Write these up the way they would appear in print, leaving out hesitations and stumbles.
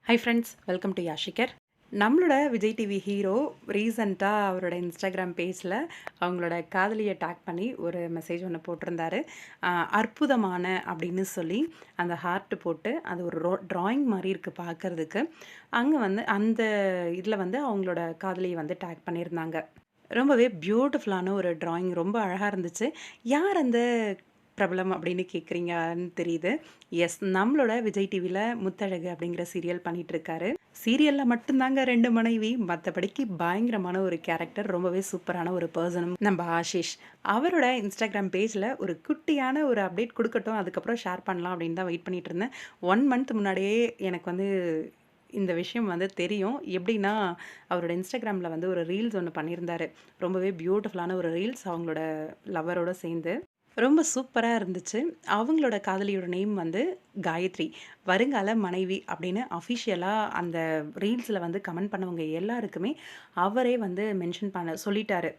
High friends, welcome to Yashikar. நம்மளோட Vijay TV hero ரீசெண்டாக அவரோட இன்ஸ்டாகிராம் பேஜில் அவங்களோட காதலியை டேக் பண்ணி ஒரு மெசேஜ் ஒன்று போட்டிருந்தாரு. அற்புதமான அப்படின்னு சொல்லி அந்த ஹார்ட் போட்டு அது ஒரு ட்ராயிங் மாதிரி இருக்குது பார்க்கறதுக்கு. அங்கே வந்து அந்த இதில் வந்து அவங்களோட காதலியை வந்து டேக் பண்ணியிருந்தாங்க. ரொம்பவே பியூட்டிஃபுல்லான ஒரு ட்ராயிங், ரொம்ப அழகாக இருந்துச்சு. யார் அந்த பிரபலம் அப்படின்னு கேட்குறீங்கன்னு தெரியுது. எஸ், நம்மளோட விஜய் டிவியில் முத்தழகு அப்படிங்கிற சீரியல் பண்ணிகிட்ருக்காரு. சீரியலில் மட்டும்தாங்க 2 மனைவி, மற்றபடிக்கு பயங்கரமான ஒரு கேரக்டர், ரொம்பவே சூப்பரான ஒரு பர்சனும் நம்ம ஆஷிஷ். அவரோட இன்ஸ்டாகிராம் பேஜில் ஒரு குட்டியான ஒரு அப்டேட் கொடுக்கட்டும், அதுக்கப்புறம் ஷேர் பண்ணலாம் அப்படின்னு தான் வெயிட் பண்ணிட்டு இருந்தேன். 1 மந்த் முன்னாடியே எனக்கு வந்து இந்த விஷயம் வந்து தெரியும். எப்படின்னா, அவரோட இன்ஸ்டாகிராமில் வந்து ஒரு ரீல்ஸ் ஒன்று பண்ணியிருந்தாரு. ரொம்பவே பியூட்டிஃபுல்லான ஒரு ரீல்ஸ் அவங்களோட லவ்வரோட சேர்ந்து. ரொம்ப சூப்பரா இருந்துச்சு. அவங்களோட காதலியோட நேம் வந்து காயத்ரி. வருங்கால மனைவி அப்படின்னு அஃபிஷியலா அந்த ரீல்ஸ்ல வந்து கமெண்ட் பண்ணவங்க எல்லாருக்குமே அவரே வந்து மென்ஷன் பண்ண சொல்லிட்டாரு.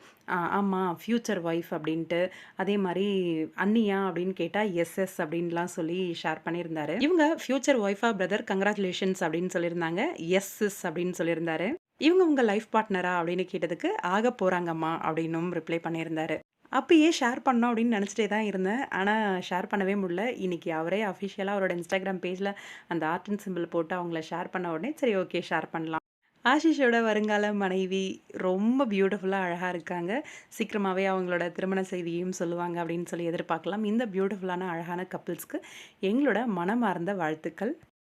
ஆமா, ஃப்யூச்சர் ஒய்ஃப் அப்படின்ட்டு. அதே மாரி அண்ணியா அப்படின்னு கேட்டா, எஸ் எஸ் அப்படின்லாம் சொல்லி ஷேர் பண்ணியிருந்தாரு. இவங்க ஃப்யூச்சர் ஒய்ஃபா பிரதர் கங்ராச்சுலேஷன்ஸ் அப்படின்னு சொல்லியிருந்தாங்க. எஸ் சிஸ் அப்படின்னு சொல்லியிருந்தாரு. இவங்க உங்க லைஃப் பார்ட்னரா அப்படின்னு கேட்டதுக்கு, ஆக போறாங்கம்மா அப்படின்னும் ரிப்ளை பண்ணியிருந்தாரு. அப்பயே ஷேர் பண்ணோம் அப்படின்னு நினச்சிட்டே தான் இருந்தேன். ஆனா ஷேர் பண்ணவே முடியல. இன்னைக்கு அவரே அஃபிஷியலா அவரோட இன்ஸ்டாகிராம் பேஜ்ல அந்த ஆர்ட் அண்ட் சிம்பிள் போட்டு அவங்கள ஷேர் பண்ண உடனே, சரி ஓகே ஷேர் பண்ணலாம். ஆஷிஷோட வருங்கால மனைவி ரொம்ப பியூட்டிஃபுல்லா அழகா இருக்காங்க. சீக்கிரமாவே அவங்களோட திருமண செய்தியையும் சொல்லுவாங்க அப்படின்னு சொல்லி எதிர்பார்க்கலாம். இந்த பியூட்டிஃபுல்லான அழகான கப்பிள்ஸ்க்கு எங்களோட மனமார்ந்த வாழ்த்துக்கள்.